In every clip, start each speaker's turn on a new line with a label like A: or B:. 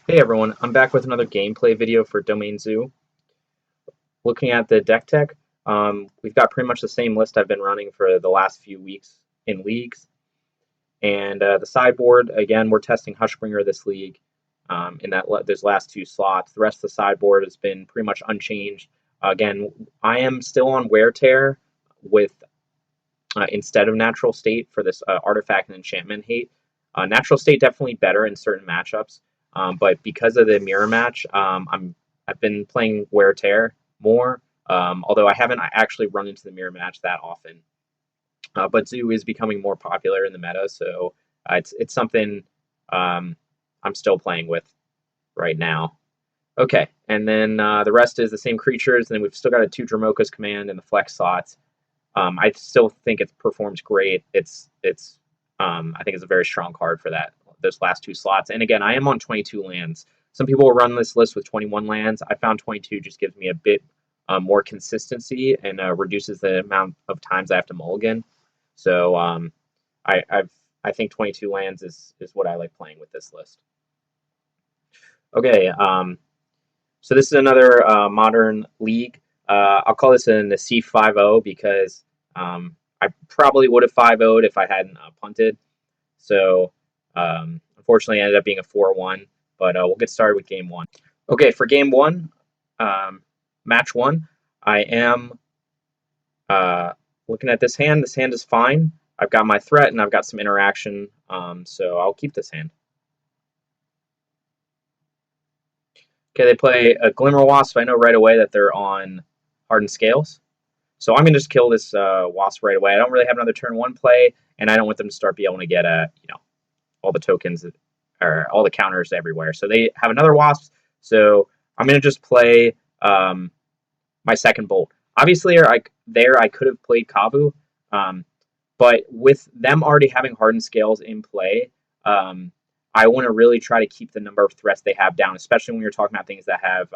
A: Hey everyone, I'm back with another gameplay video for Domain Zoo. Looking at the deck tech, we've got pretty much the same list I've been running for the last few weeks in leagues. And the sideboard, again, we're testing Hushbringer this league in those last two slots. The rest of the sideboard has been pretty much unchanged. Again, I am still on Wear Tear with instead of Natural State for this Artifact and Enchantment Hate. Natural State definitely better in certain matchups. But because of the mirror match, I've been playing Wear Tear more. Although I haven't actually run into the mirror match that often. But Zoo is becoming more popular in the meta, so it's something I'm still playing with right now. Okay, and then the rest is the same creatures, and then we've still got a 2 Dromoka's Command in the flex slots. I still think it performs great. I think it's a very strong card for those last two slots. And again, I am on 22 lands. Some people will run this list with 21 lands. I found 22 just gives me a bit more consistency and reduces the amount of times I have to mulligan. So I think 22 lands is what I like playing with this list. Okay, so this is another modern league. I'll call this a Nassif 5-0 because I probably would have 5-0'd if I hadn't punted. So unfortunately, it ended up being a 4-1. But we'll get started with game one. Okay, for game one, match one, I am looking at this hand. This hand is fine. I've got my threat and I've got some interaction, so I'll keep this hand. Okay, they play a Glimmer Wasp. I know right away that they're on Hardened Scales. So I'm going to just kill this Wasp right away. I don't really have another turn one play, and I don't want them to start being able to get all the tokens or all the counters everywhere. So they have another Wasp. So I'm going to just play my second Bolt. Obviously, I could have played Kavu, but with them already having Hardened Scales in play, I want to really try to keep the number of threats they have down, especially when you're talking about things that have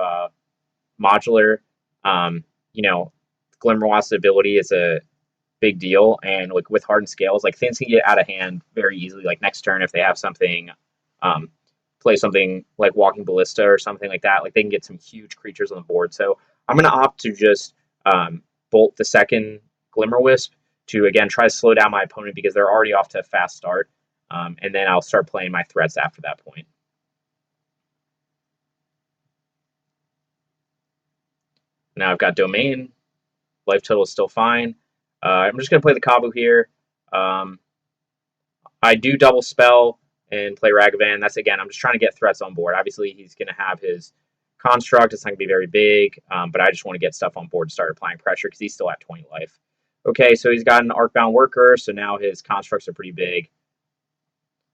A: modular. Glimmer Wasp's ability is a big deal, and like with Hardened Scales, like things can get out of hand very easily. Like next turn, if they have something, play something like Walking Ballista or something like that, like they can get some huge creatures on the board. So I'm going to opt to just bolt the second Glimmer Wisp to again try to slow down my opponent because they're already off to a fast start, and then I'll start playing my threats after that point. Now I've got Domain. Life total is still fine. I'm just going to play the Kavu here. I do double spell and play Ragavan. That's again, I'm just trying to get threats on board. Obviously, he's going to have his construct. It's not going to be very big, but I just want to get stuff on board and start applying pressure because he's still at 20 life. Okay, so he's got an Arcbound Worker, so now his constructs are pretty big.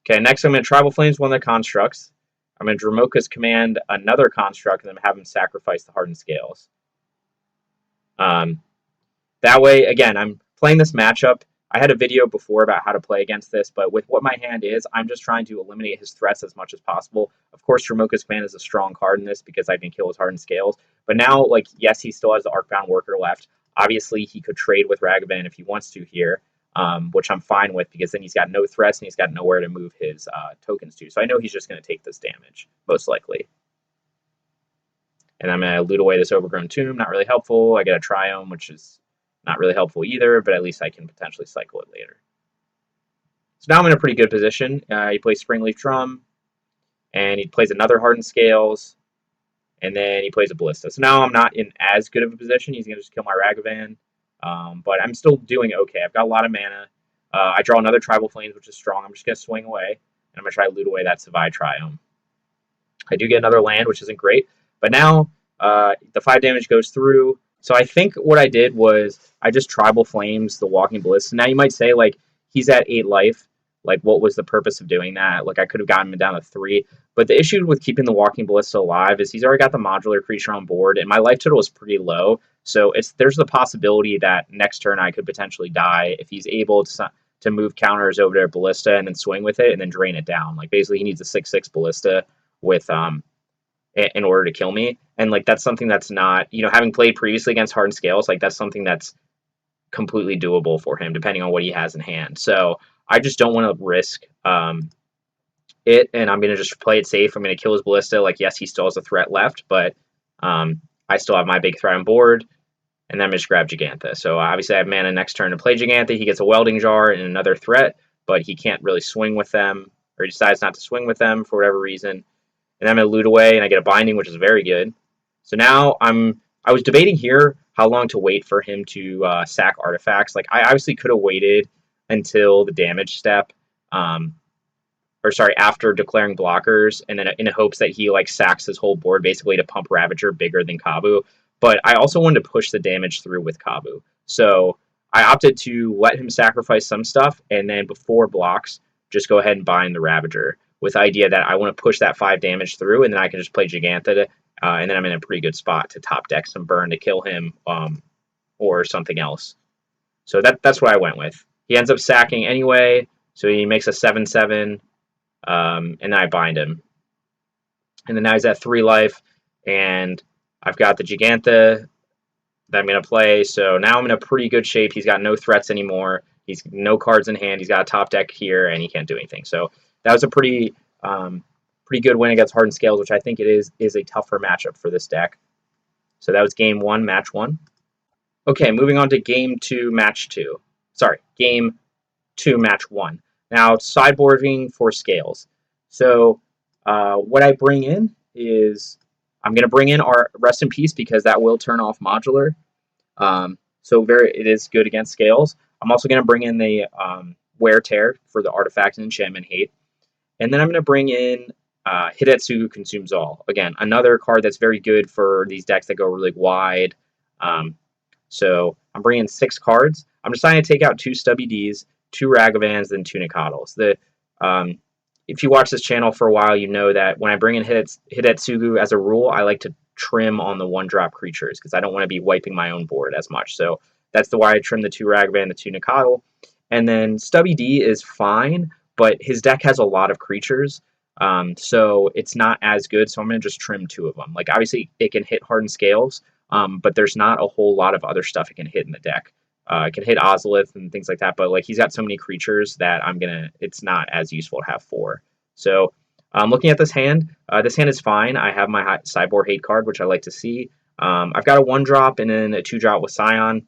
A: Okay, next I'm going to Tribal Flames one of the constructs. I'm going to Dromoka's Command another construct, and then have him sacrifice the Hardened Scales. That way, again, I'm playing this matchup. I had a video before about how to play against this, but with what my hand is, I'm just trying to eliminate his threats as much as possible. Of course, Dromoka's Command is a strong card in this because I can kill his Hardened Scales. But now, like, yes, he still has the Arcbound Worker left. Obviously, he could trade with Ragavan if he wants to here, which I'm fine with because then he's got no threats and he's got nowhere to move his tokens to. So I know he's just going to take this damage, most likely. And I'm going to loot away this Overgrown Tomb. Not really helpful. I get a Triome, which is not really helpful either, but at least I can potentially cycle it later. So now I'm in a pretty good position. He plays Springleaf Drum, and he plays another Hardened Scales, and then he plays a Ballista. So now I'm not in as good of a position. He's going to just kill my Ragavan, but I'm still doing okay. I've got a lot of mana. I draw another Tribal Flames, which is strong. I'm just going to swing away, and I'm going to try to loot away that Savai Triome. I do get another land, which isn't great, but now the 5 damage goes through. So I think what I did was I just Tribal Flames the Walking Ballista. Now you might say, like, he's at 8 life. Like, what was the purpose of doing that? Like, I could have gotten him down to 3. But the issue with keeping the Walking Ballista alive is he's already got the modular creature on board, and my life total is pretty low. So there's the possibility that next turn I could potentially die if he's able to move counters over to Ballista and then swing with it and then drain it down. Like, basically, he needs a 6/6 Ballista with in order to kill me. And like that's something that's not, having played previously against Hardened Scales, like that's something that's completely doable for him depending on what he has in hand. So I just don't want to risk it, and I'm going to just play it safe. I'm going to kill his Ballista. Like, yes, he still has a threat left, but I still have my big threat on board, and then I'm just grab Gigantha. So obviously I have mana next turn to play Gigantha. He gets a Welding Jar and another threat, but he can't really swing with them, or he decides not to swing with them for whatever reason. And I'm going to loot away, and I get a Binding, which is very good. So now I was debating here how long to wait for him to sack artifacts. Like, I obviously could have waited until the damage step, or sorry, after declaring blockers, and then in hopes that he like sacks his whole board basically to pump Ravager bigger than Kabu. But I also wanted to push the damage through with Kabu. So I opted to let him sacrifice some stuff, and then before blocks, just go ahead and bind the Ravager with the idea that I want to push that 5 damage through, and then I can just play Gigantha, and then I'm in a pretty good spot to top deck some burn to kill him, or something else. So that's what I went with. He ends up sacking anyway, so he makes a 7/7, and then I bind him. And then now he's at 3 life, and I've got the Gigantha that I'm going to play, so now I'm in a pretty good shape. He's got no threats anymore. He's no cards in hand. He's got a top deck here, and he can't do anything. So that was a pretty good win against Hardened Scales, which I think it is a tougher matchup for this deck. So that was game 1, match 1. Okay, moving on to game 2, match 2. Sorry, game 2, match 1. Now, sideboarding for Scales. So what I bring in is I'm going to bring in our Rest in Peace because that will turn off Modular. So it is good against Scales. I'm also going to bring in the Wear Tear for the Artifact and Enchantment Hate. And then I'm going to bring in Hidetsugu Consumes All. Again, another card that's very good for these decks that go really wide. So I'm bringing 6 cards. I'm deciding to take out 2 Stubby Ds, 2 Ragavans, and 2 Nikadals. If you watch this channel for a while, you know that when I bring in Hidetsugu, as a rule, I like to trim on the 1-drop creatures because I don't want to be wiping my own board as much. So that's why I trim the 2 Ragavan, the 2 Nikadal. And then Stubby D is fine, but his deck has a lot of creatures, so it's not as good. So I'm going to just trim 2 of them. Like, obviously, it can hit Hardened Scales, but there's not a whole lot of other stuff it can hit in the deck. It can hit Ozolith and things like that, but like he's got so many creatures that it's not as useful to have 4. So looking at this hand is fine. I have my sideboard hate card, which I like to see. I've got a 1-drop and then a 2-drop with Scion,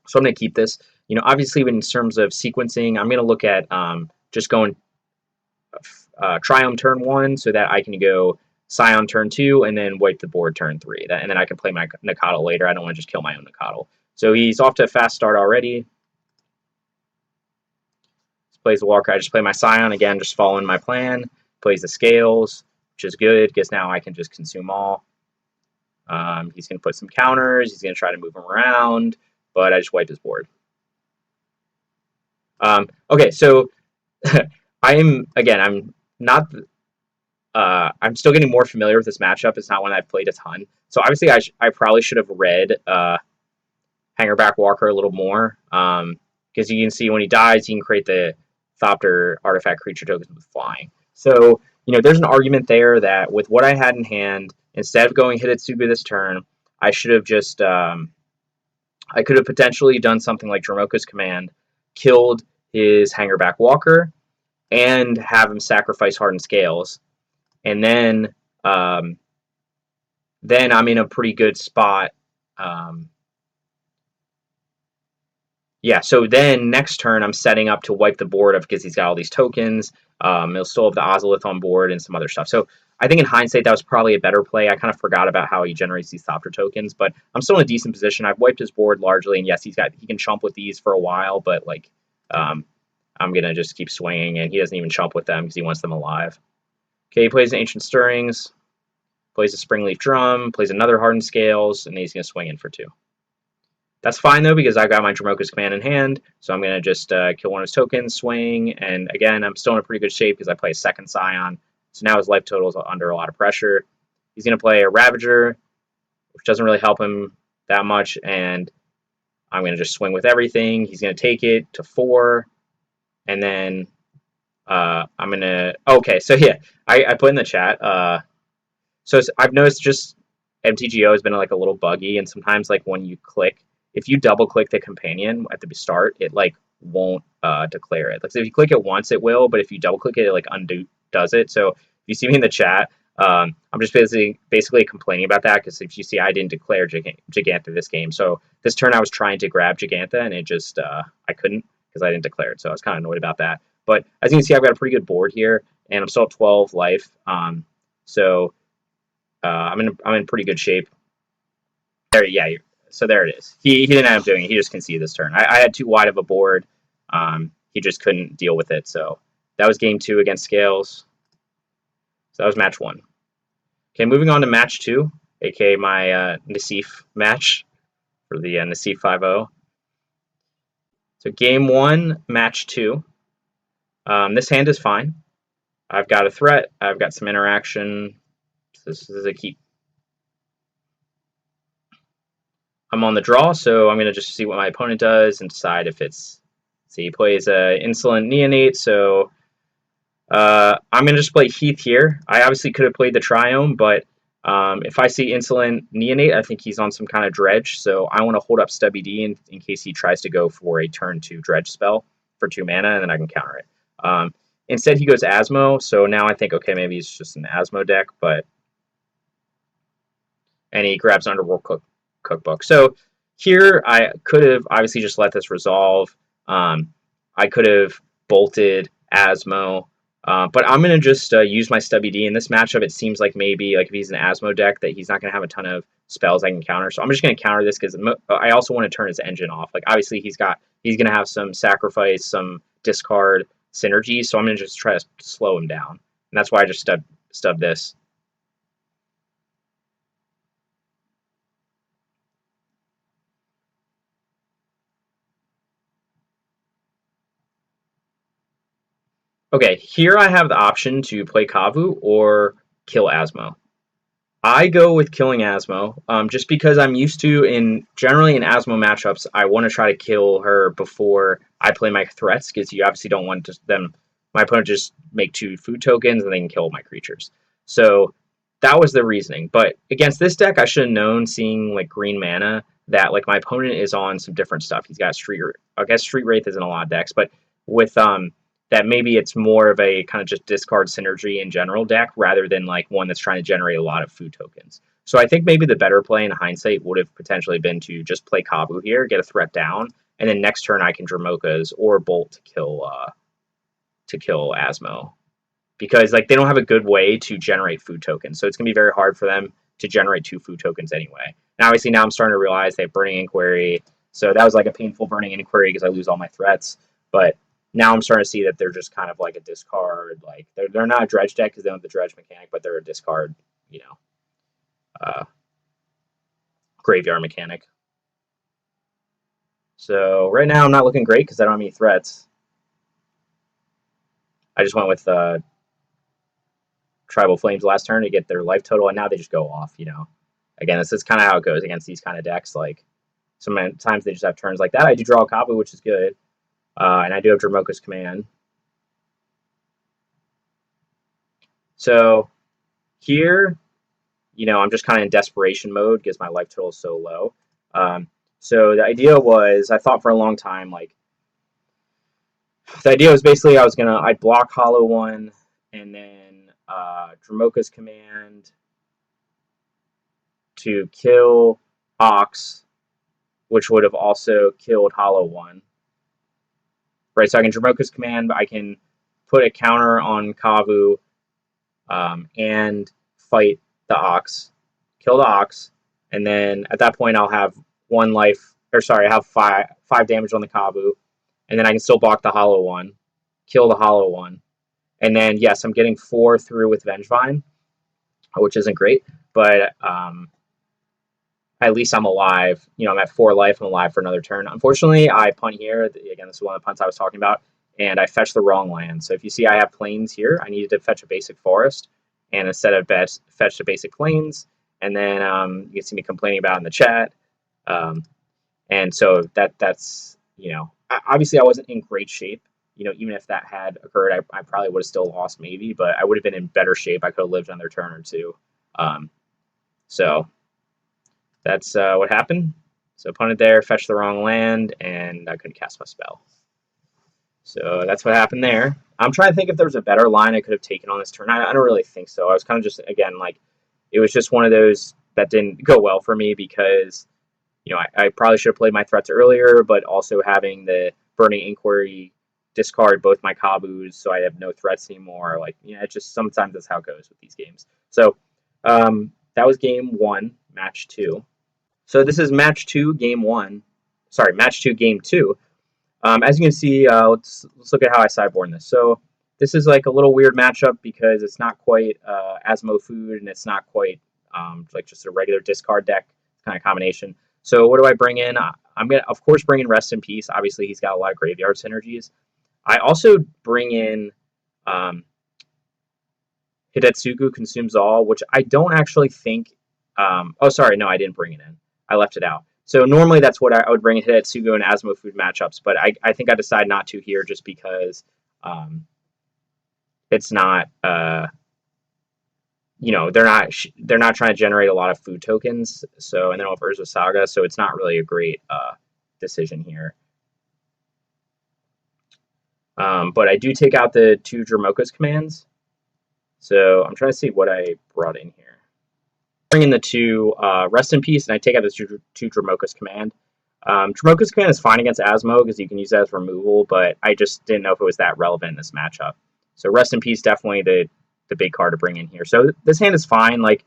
A: so I'm going to keep this. You know, obviously in terms of sequencing, I'm going to look at just going Triumph turn 1 so that I can go Scion turn 2 and then wipe the board turn 3. And then I can play my Nikadal later. I don't want to just kill my own Nikadal. So he's off to a fast start already. Plays the Walker. I just play my Scion again, just following my plan. Plays the Scales, which is good because now I can just consume all. He's going to put some counters. He's going to try to move him around, but I just wiped his board. Okay, so I'm not. I'm still getting more familiar with this matchup. It's not one I've played a ton. So obviously, I probably should have read Hangerback Walker a little more, because you can see when he dies, you can create the Thopter artifact creature tokens with flying. So, you know, there's an argument there that with what I had in hand, instead of going Hidetsugu this turn, I should have just, I could have potentially done something like Dromoka's Command, killed his Hangerback Walker, and have him sacrifice Hardened Scales, and then I'm in a pretty good spot. Yeah, so then next turn I'm setting up to wipe the board up because he's got all these tokens. He'll still have the Ozolith on board and some other stuff. So I think in hindsight that was probably a better play. I kind of forgot about how he generates these Thopter tokens, but I'm still in a decent position. I've wiped his board largely, and yes, he can chump with these for a while, but like I'm gonna just keep swinging, and he doesn't even chump with them because he wants them alive. Okay, he plays the Ancient Stirrings, plays a Springleaf Drum, plays another Hardened Scales, and then he's gonna swing in for 2. That's fine, though, because I got my Dromoka's Command in hand, so I'm going to just kill one of his tokens, swing, and again, I'm still in a pretty good shape because I play a second Scion, so now his life total is under a lot of pressure. He's going to play a Ravager, which doesn't really help him that much, and I'm going to just swing with everything. He's going to take it to 4, and then I'm going to... Okay, so yeah, I put in the chat. So I've noticed just MTGO has been like a little buggy, and sometimes like when you click, if you double click the companion at the start, it like won't declare it. Like, so if you click it once, it will, but if you double click it, it like does it. So if you see me in the chat, I'm just basically complaining about that because if you see, I didn't declare Gigantha this game. So this turn I was trying to grab Gigantha and it just I couldn't because I didn't declare it. So I was kind of annoyed about that. But as you can see, I've got a pretty good board here, and I'm still at 12 life. So I'm in pretty good shape. There, yeah. So there it is. He didn't end up doing it. He just conceded this turn. I had too wide of a board. He just couldn't deal with it. So that was game 2 against Scales. So that was match 1. Okay, moving on to match 2, aka my Nassif match for the Nassif 5-0. So game 1, match 2. This hand is fine. I've got a threat. I've got some interaction. This is a keep. I'm on the draw, so I'm going to just see what my opponent does and decide if it's... See, he plays Insolent Neonate, so I'm going to just play Heath here. I obviously could have played the Triome, but if I see Insolent Neonate, I think he's on some kind of dredge, so I want to hold up Stubby D in case he tries to go for a turn 2 dredge spell for 2 mana, and then I can counter it. Instead, he goes Asmo, so now I think, okay, maybe it's just an Asmo deck, but... And he grabs Underworld Cookbook. So here, I could have obviously just let this resolve. I could have bolted Asmo, but I'm going to just use my Stubby D. In this matchup, it seems like maybe like if he's an Asmo deck that he's not going to have a ton of spells I can counter. So I'm just going to counter this because I also want to turn his engine off. Like obviously he's going to have some sacrifice, some discard synergy. So I'm going to just try to slow him down. And that's why I just stubbed this. Okay, here I have the option to play Kavu or kill Asmo. I go with killing Asmo, just because I'm used to, generally in Asmo matchups, I want to try to kill her before I play my threats, because you obviously don't want my opponent just make 2 food tokens and they can kill my creatures. So that was the reasoning. But against this deck, I should have known, seeing like green mana, that like my opponent is on some different stuff. He's got I guess Street Wraith isn't a lot of decks, but with that maybe it's more of a kind of just discard synergy in general deck rather than like one that's trying to generate a lot of food tokens. So I think maybe the better play in hindsight would have potentially been to just play Kabu here, get a threat down, and then next turn I can Dramokas or Bolt to kill Asmo. Because like they don't have a good way to generate food tokens. So it's gonna be very hard for them to generate 2 food tokens anyway. Now obviously now I'm starting to realize they have Burning Inquiry. So that was like a painful Burning Inquiry because I lose all my threats. But now I'm starting to see that they're just kind of like a discard. Like they're not a dredge deck because they don't have the dredge mechanic, but they're a discard, graveyard mechanic. So right now I'm not looking great because I don't have any threats. I just went with Tribal Flames last turn to get their life total, and now they just go off. Again, this is kind of how it goes against these kind of decks. Like sometimes they just have turns like that. I do draw a Kabu, which is good. And I do have Dramoka's Command. So here, I'm just kind of in desperation mode because my life total is so low. So the idea was, I thought for a long time, like, the idea was basically I'd block Hollow One, and then Dramoka's Command to kill Ox, which would have also killed Hollow One. Right, so I can Dramoka's Command, but I can put a counter on Kavu and fight the Ox, kill the Ox, and then at that point I'll have 1 life, I have 5 damage on the Kavu, and then I can still block the Hollow One, kill the Hollow One, and then yes, I'm getting 4 through with Vengevine, which isn't great, but at least I'm alive. I'm at 4 life. I'm alive for another turn. Unfortunately, I punt here. Again, this is one of the punts I was talking about. And I fetched the wrong land. So if you see I have plains here, I needed to fetch a basic forest. And instead of fetched a basic plains. And then you can see me complaining about it in the chat. And so that's, obviously I wasn't in great shape. Even if that had occurred, I probably would have still lost maybe. But I would have been in better shape. I could have lived another turn or 2. So that's what happened. So opponent there fetched the wrong land, and I couldn't cast my spell. So that's what happened there. I'm trying to think if there was a better line I could have taken on this turn. I don't really think so. I was kind of just, again, like, it was just one of those that didn't go well for me because, I probably should have played my threats earlier, but also having the Burning Inquiry discard both my Kabus so I have no threats anymore. Like, it's just sometimes that's how it goes with these games. So that was game one, match two. So this is match two, game one. Sorry, match two, game two. As you can see, let's look at how I sideboard this. So this is like a little weird matchup because it's not quite Asmo food and it's not quite like just a regular discard deck kind of combination. So what do I bring in? I'm gonna of course bring in Rest in Peace. Obviously he's got a lot of graveyard synergies. I also bring in um, Hidetsugu Consumes All, which I don't actually think. Oh, sorry, no, I didn't bring it in. I left it out. So normally that's what I would bring in Hidetsugu and Asmo food matchups, but I think I decided not to here just because it's not. They're not trying to generate a lot of food tokens. So and then with Urza Saga, so it's not really a great decision here. But I do take out the two Dramoka's commands. So I'm trying to see what I brought in here. Bring in the two Rest in Peace, and I take out the two Dramoka's command. Dramoka's command is fine against Asmo because you can use that as removal, but I just didn't know if it was that relevant in this matchup. So Rest in Peace, definitely the big card to bring in here. So this hand is fine. Like,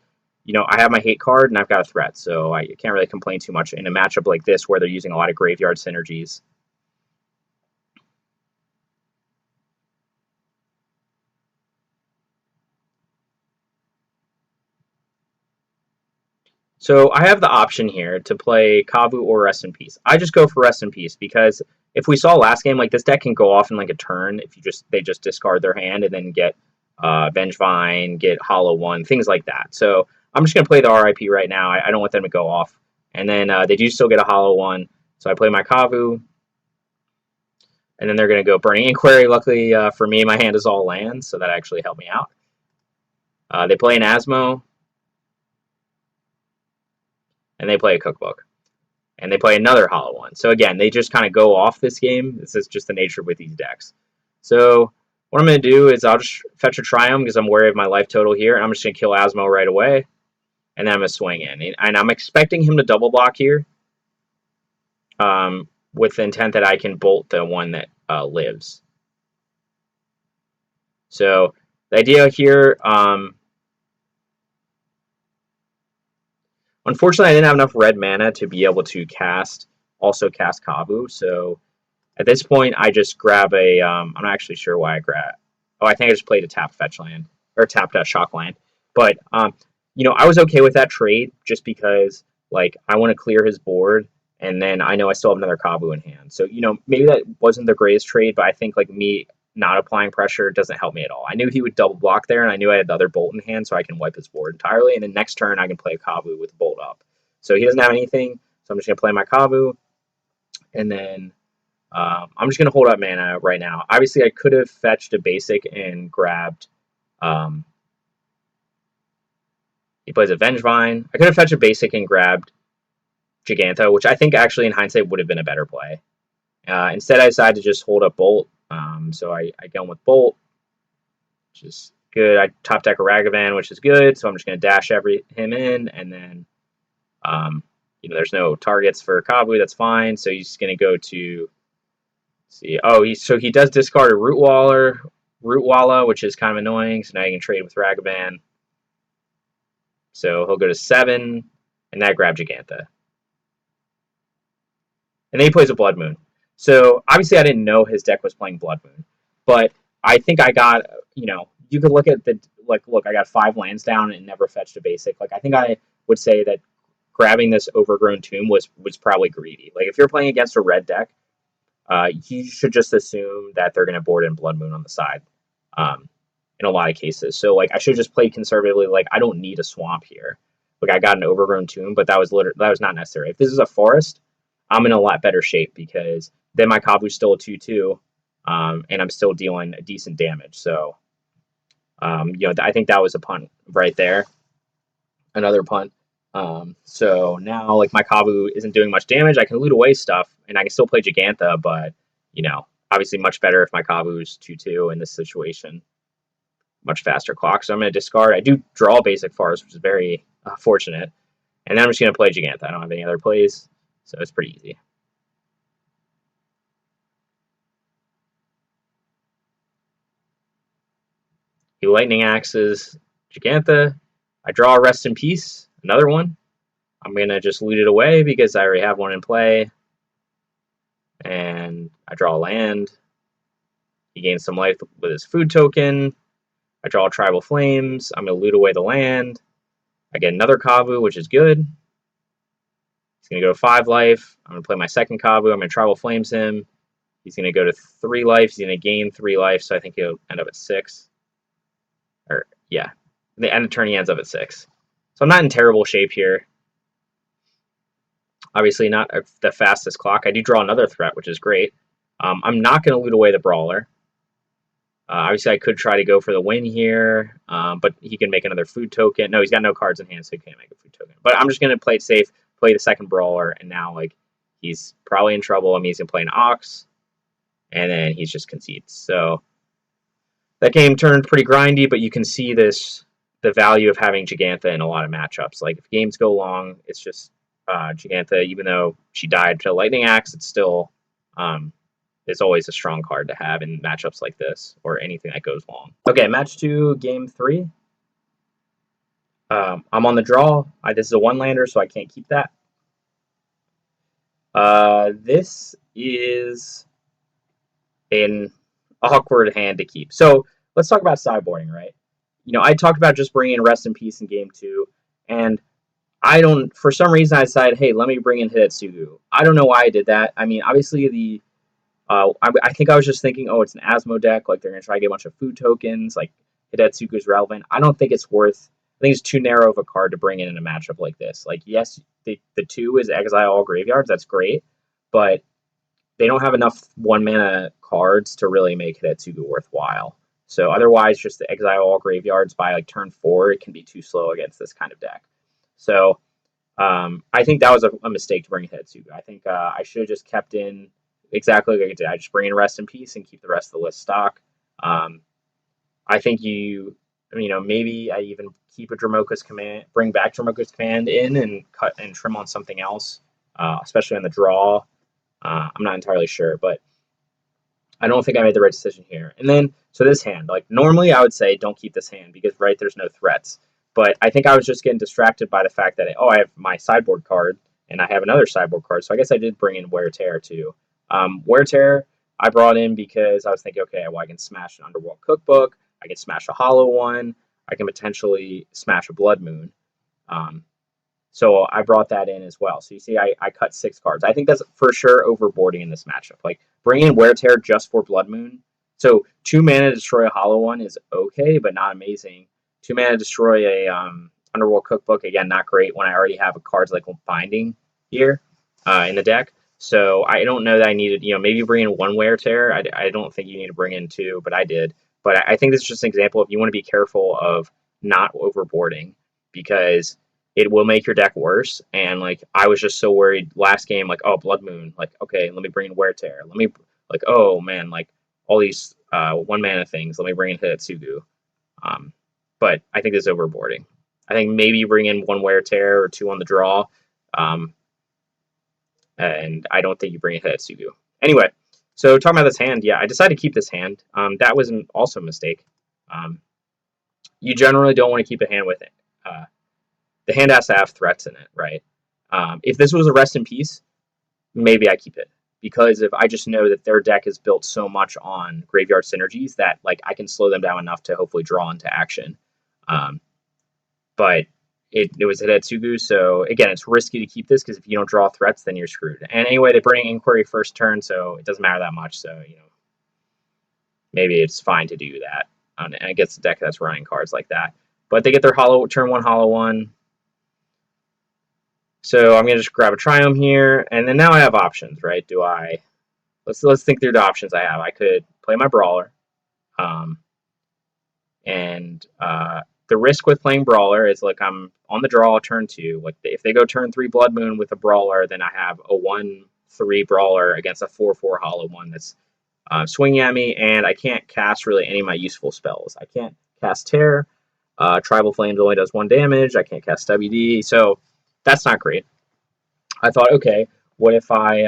A: I have my hate card and I've got a threat, so I can't really complain too much in a matchup like this where they're using a lot of graveyard synergies. So I have the option here to play Kavu or Rest in Peace. I just go for Rest in Peace because if we saw last game, like this deck can go off in like a turn if they just discard their hand and then get Vengevine, get Hollow One, things like that. So I'm just gonna play the RIP right now. I don't want them to go off, and then they do still get a Hollow One. So I play my Kavu, and then they're gonna go Burning Inquiry. Luckily for me, my hand is all lands, so that actually helped me out. They play an Asmo, and they play a Cookbook. And they play another Hollow One. So again, they just kind of go off this game. This is just the nature with these decks. So what I'm going to do is I'll just fetch a Triumph because I'm wary of my life total here. And I'm just going to kill Asmo right away. And then I'm going to swing in. And I'm expecting him to double block here with the intent that I can bolt the one that lives. So the idea here... unfortunately, I didn't have enough red mana to be able to also cast Kavu, so at this point, I just grab a, I'm not actually sure why I grab, oh, I think I just played a tap fetch land, or tapped a shock land, but, I was okay with that trade, just because, like, I want to clear his board, and then I know I still have another Kavu in hand, so, maybe that wasn't the greatest trade, but I think, like, me not applying pressure doesn't help me at all. I knew he would double block there, and I knew I had the other bolt in hand, so I can wipe his board entirely. And then next turn, I can play a Kavu with bolt up. So he doesn't have anything, so I'm just going to play my Kavu. And then I'm just going to hold up mana right now. Obviously, I could have fetched a basic and grabbed... he plays a Vengevine. I could have fetched a basic and grabbed Giganta, which I think actually in hindsight would have been a better play. Instead, I decided to just hold up Bolt. So I go with Bolt, which is good. I top deck a Ragavan, which is good. So I'm just going to dash him in, and then there's no targets for Kavu. That's fine. So he's going to go to see. Oh, he does discard a Rootwalla, which is kind of annoying. So now you can trade with Ragavan. So he'll go to 7, and that grab Giganta. And then he plays a Blood Moon. So obviously I didn't know his deck was playing Blood Moon, but I think I got, you could look at look, I got 5 lands down and never fetched a basic. Like, I think I would say that grabbing this Overgrown Tomb was probably greedy. Like, if you're playing against a red deck, you should just assume that they're going to board in Blood Moon on the side in a lot of cases. So, like, I should just play conservatively. Like, I don't need a swamp here. Like, I got an Overgrown Tomb, but that was not necessary. If this is a forest, I'm in a lot better shape because then my Kabu's still a 2/2, and I'm still dealing a decent damage. So, I think that was a punt right there. Another punt. So now, like, my Kabu isn't doing much damage. I can loot away stuff, and I can still play Giganta, but, Obviously, much better if my Kabu's 2/2 in this situation. Much faster clock. So I'm going to discard. I do draw basic Forest, which is very fortunate. And then I'm just going to play Giganta. I don't have any other plays, so it's pretty easy. He Lightning Axes Giganta. I draw Rest in Peace, another one. I'm going to just loot it away because I already have one in play. And I draw a land. He gains some life with his food token. I draw Tribal Flames. I'm going to loot away the land. I get another Kabu, which is good. He's going to go to 5 life. I'm going to play my second Kabu. I'm going to Tribal Flames him. He's going to go to 3 life. He's going to gain 3 life, so I think he'll end up at 6. Or, yeah. The end of turn, he ends up at 6. So I'm not in terrible shape here. Obviously not the fastest clock. I do draw another threat, which is great. I'm not going to loot away the Brawler. Obviously, I could try to go for the win here, but he can make another food token. No, he's got no cards in hand, so he can't make a food token. But I'm just going to play it safe, play the second Brawler, and now like he's probably in trouble. I mean, he's going to play an Ox, and then he's just concedes. So that game turned pretty grindy, but you can see the value of having Giganta in a lot of matchups. Like if games go long, it's just Giganta, even though she died to Lightning Axe, it's still is always a strong card to have in matchups like this or anything that goes long. Okay, match 2, game 3. I'm on the draw. This is a 1-lander, so I can't keep that. This is an awkward hand to keep. So let's talk about sideboarding, right? You know, I talked about just bringing Rest in Peace in game 2, and for some reason I decided, hey, let me bring in Hidetsugu. I don't know why I did that. I mean, obviously I think I was just thinking, oh, it's an Asmo deck. Like, they're going to try to get a bunch of food tokens. Like, Hidetsugu is relevant. I don't think it's worth... I think it's too narrow of a card to bring in a matchup like this. Like, yes, the 2 is Exile all graveyards. That's great. But they don't have enough 1-mana cards to really make Hidetsugu worthwhile. So, otherwise, just the Exile all graveyards by, like, turn 4, it can be too slow against this kind of deck. So, I think that was a mistake to bring Hidetsugu. I think I should have just kept in... exactly like I did. I just bring in Rest in Peace and keep the rest of the list stock. I think maybe I even keep a Dramoka's Command, bring back Dramoka's Command in and cut and trim on something else, especially on the draw. I'm not entirely sure, but I don't think I made the right decision here. And then, so this hand, like normally I would say don't keep this hand because, right, there's no threats. But I think I was just getting distracted by the fact that, I have my sideboard card and I have another sideboard card. So I guess I did bring in Wear Tear too. Wear Tear I brought in because I was thinking, okay, well, I can smash an Underworld Cookbook. I can smash a Hollow one. I can potentially smash a Blood Moon. So I brought that in as well. So you see, I cut 6 cards. I think that's for sure overboarding in this matchup. Like, bring in Wear Tear just for Blood Moon. So 2 mana to destroy a Hollow one is okay, but not amazing. 2 mana to destroy a Underworld Cookbook, again, not great when I already have cards like Binding here in the deck. So I don't know that I needed, maybe bring in 1 Wear Tear. I don't think you need to bring in 2, but I did. But I think this is just an example of you want to be careful of not overboarding because it will make your deck worse. And like I was just so worried last game, like, oh, Blood Moon, like, okay, let me bring in Wear Tear. Let me like, oh man, like all these 1 mana things. Let me bring in Hidetsugu. But I think this is overboarding. I think maybe you bring in 1 Wear Tear or 2 on the draw. And I don't think you bring in Hidetsugu. Anyway, so talking about this hand, yeah, I decided to keep this hand. That was also a mistake. You generally don't want to keep a hand with it. The hand has to have threats in it, right? If this was a Rest in Peace, maybe I keep it. Because if I just know that their deck is built so much on graveyard synergies that like I can slow them down enough to hopefully draw into action. But it was Hidetsugu, so again, it's risky to keep this because if you don't draw threats, then you're screwed. And anyway, they bring Inquiry first turn, so it doesn't matter that much. So maybe it's fine to do that against a deck that's running cards like that. But they get their turn 1 Hollow one. So I'm gonna just grab a Triome here, and then now I have options, right? Let's think through the options I have. I could play my Brawler, and the risk with playing Brawler is like I'm on the draw turn 2. Like if they go turn 3 Blood Moon with a Brawler, then I have a 1/3 Brawler against a 4/4 Hollow one that's swinging at me, and I can't cast really any of my useful spells. I can't cast Tear. Tribal Flames only does 1 damage. I can't cast WD, so that's not great. I thought, okay, what if I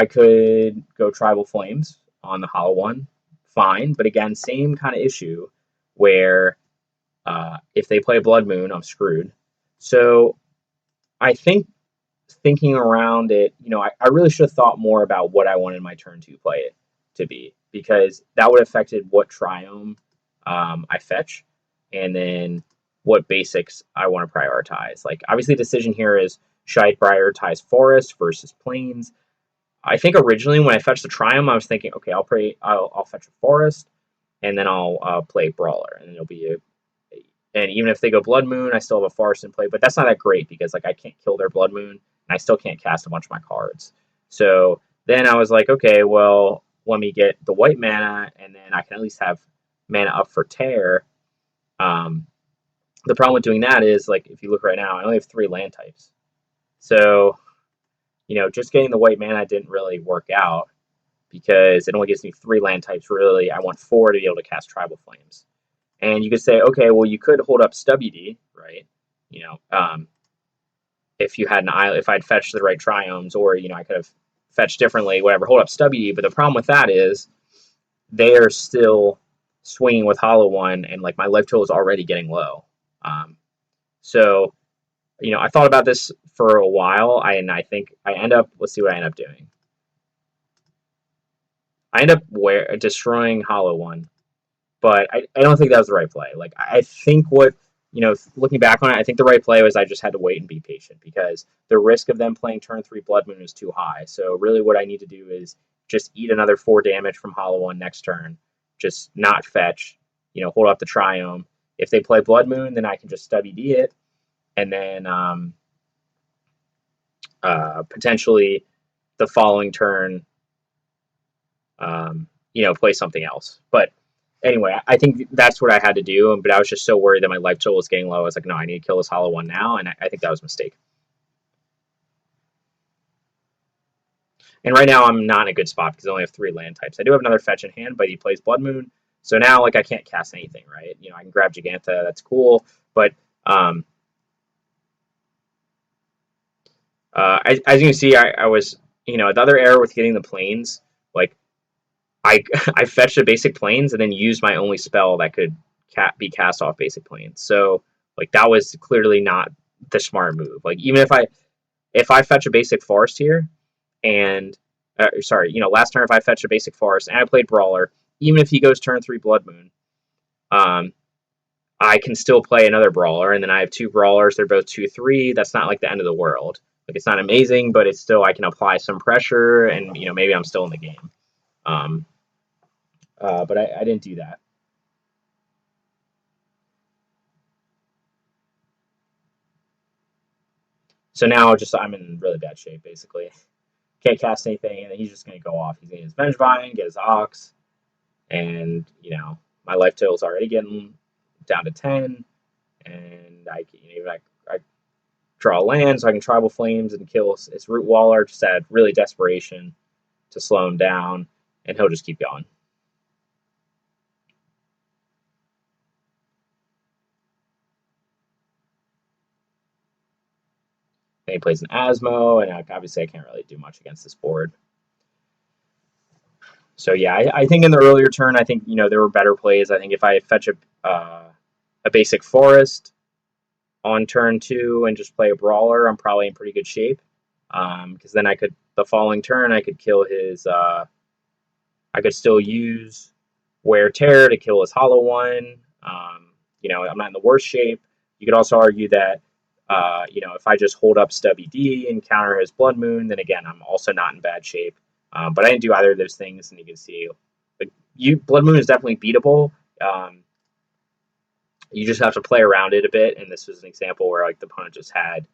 A: could go Tribal Flames on the Hollow one, fine. But again, same kind of issue where if they play Blood Moon, I'm screwed. So I think thinking around it, I really should have thought more about what I wanted my turn 2 play it to be, because that would have affected what Triome I fetch, and then what basics I want to prioritize. Like, obviously, the decision here is, should I prioritize Forest versus Plains? I think originally when I fetched the Triome, I was thinking, okay, I'll fetch a Forest, and then I'll play Brawler, and it'll be and even if they go Blood Moon, I still have a Forest in play, but that's not that great because I can't kill their Blood Moon, and I still can't cast a bunch of my cards. So then I was like, okay, well, let me get the white mana, and then I can at least have mana up for Tear. The problem with doing that is, like, if you look right now, I only have 3 land types. So, just getting the white mana didn't really work out because it only gives me 3 land types, really. I want 4 to be able to cast Tribal Flames. And you could say, okay, well, you could hold up SWD, right? If you had if I'd fetched the right triomes, or I could have fetched differently, whatever, hold up SWD. But the problem with that is they are still swinging with Hollow One, and like my life total is already getting low. So I thought about this for a while, and I think I end up. Let's see what I end up doing. I end up destroying Hollow One. But I don't think that was the right play. Like, I think looking back on it, I think the right play was I just had to wait and be patient, because the risk of them playing turn 3 Blood Moon is too high. So really what I need to do is just eat another 4 damage from Hollow One next turn, just not fetch, hold up the Triome. If they play Blood Moon, then I can just WD it, and then potentially the following turn, play something else. But anyway, I think that's what I had to do, but I was just so worried that my life total was getting low. I was like, no, I need to kill this Hollow One now, and I think that was a mistake. And right now, I'm not in a good spot because I only have 3 land types. I do have another fetch in hand, but he plays Blood Moon, so now, like, I can't cast anything, right? I can grab Giganta, that's cool, but as you can see, I was, the other error with getting the planes, like, I fetched a basic planes and then used my only spell that could be cast off basic planes. So, like, that was clearly not the smart move. Like, even if I fetch a basic forest here, and last turn if I fetch a basic forest and I played Brawler, even if he goes turn 3 Blood Moon, I can still play another Brawler, and then I have 2 Brawlers. They're both 2/3. That's not like the end of the world. Like, it's not amazing, but it's still, I can apply some pressure, and maybe I'm still in the game. But I didn't do that. So now I'm in really bad shape, basically. Can't cast anything, and he's just going to go off. He's going to get his Vengevine, get his Ox, and, my life total is already getting down to 10, and I draw land, so I can Tribal Flames and kill his Root Waller, just add really desperation to slow him down, and he'll just keep going. And he plays an Asmo, and obviously I can't really do much against this board. So yeah, I think in the earlier turn, I think there were better plays. I think if I fetch a basic forest on turn 2 and just play a Brawler, I'm probably in pretty good shape. Because then the following turn I could kill his. I could still use Wear Tear to kill his Hollow One. I'm not in the worst shape. You could also argue that if I just hold up WD and counter his Blood Moon, then again, I'm also not in bad shape. But I didn't do either of those things, and you can see, like, Blood Moon is definitely beatable. You just have to play around it a bit, and this was an example where, like, the opponent just had,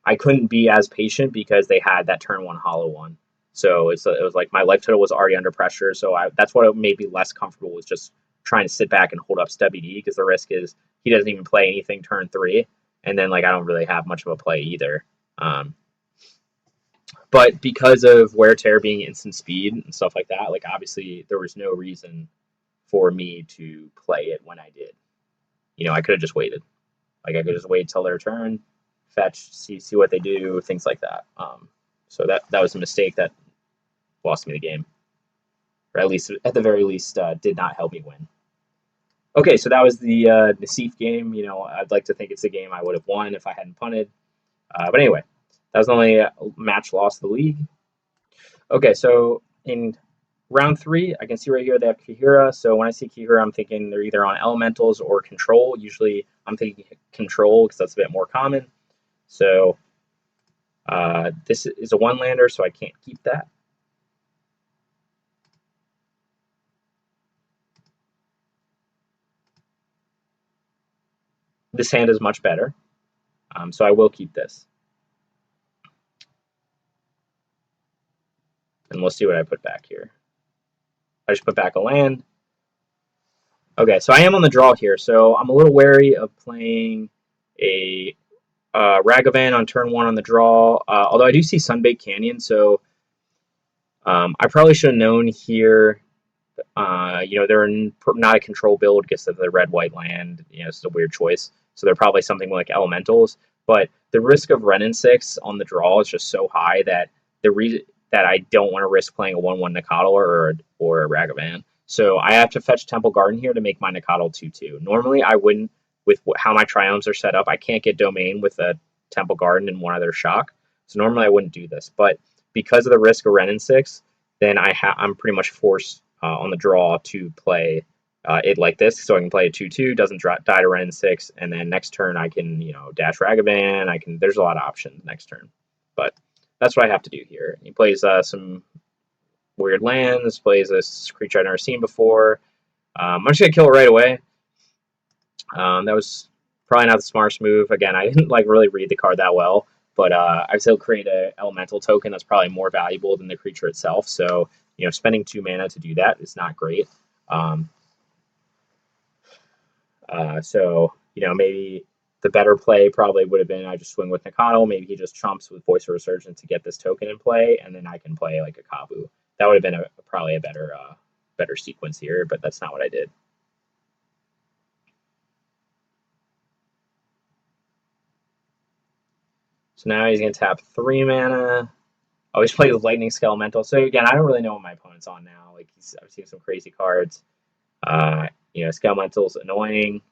A: I couldn't be as patient because they had that turn 1 Hollow One. So it was like my life total was already under pressure, so that's what made me less comfortable, was just trying to sit back and hold up WD, because the risk is he doesn't even play anything turn 3, and then, like, I don't really have much of a play either. But because of Wear Tear being instant speed and stuff like that, like obviously there was no reason for me to play it when I did. I could have just waited. Like I could just wait till their turn, fetch, see what they do, things like that. So that was a mistake that lost me the game, or at the very least, did not help me win. Okay, so that was the Nassif game. I'd like to think it's a game I would have won if I hadn't punted. But anyway, that was the only match lost of the league. Okay, so in round 3, I can see right here they have Kaheera. So when I see Kaheera, I'm thinking they're either on elementals or control. Usually I'm thinking control because that's a bit more common. So this is a one-lander, so I can't keep that. This hand is much better, so I will keep this. And we'll see what I put back here. I just put back a land. Okay, so I am on the draw here, so I'm a little wary of playing a Ragavan on turn 1 on the draw, although I do see Sunbaked Canyon, so I probably should have known here. They're not a control build because of the red-white land. It's a weird choice. So they're probably something like elementals. But the risk of Ren and 6 on the draw is just so high that the reason that I don't want to risk playing a 1/1 Nakatl or a Ragavan. So I have to fetch Temple Garden here to make my Nakatl 2/2. Normally I wouldn't, with how my Triumphs are set up. I can't get Domain with a Temple Garden and one other shock. So normally I wouldn't do this. But because of the risk of Ren and 6, then I'm pretty much forced on the draw to play it like this, so I can play a 2/2, doesn't die to Ren 6, and then next turn I can dash Ragavan. There's a lot of options next turn, but that's what I have to do here. He plays some weird lands, plays this creature I've never seen before. I'm just gonna kill it right away. That was probably not the smartest move. Again, I didn't really read the card that well, but I still create an elemental token that's probably more valuable than the creature itself. So spending 2 mana to do that is not great. So maybe the better play probably would have been I just swing with Nakano. Maybe he just trumps with Voice of Resurgence to get this token in play, and then I can play like a Kabu. That would have been probably a better sequence here, but that's not what I did. So now he's going to tap 3 mana. Oh, he's playing with Lightning Skelemental. So again, I don't really know what my opponent's on now. I've seen some crazy cards. Skelemental's annoying.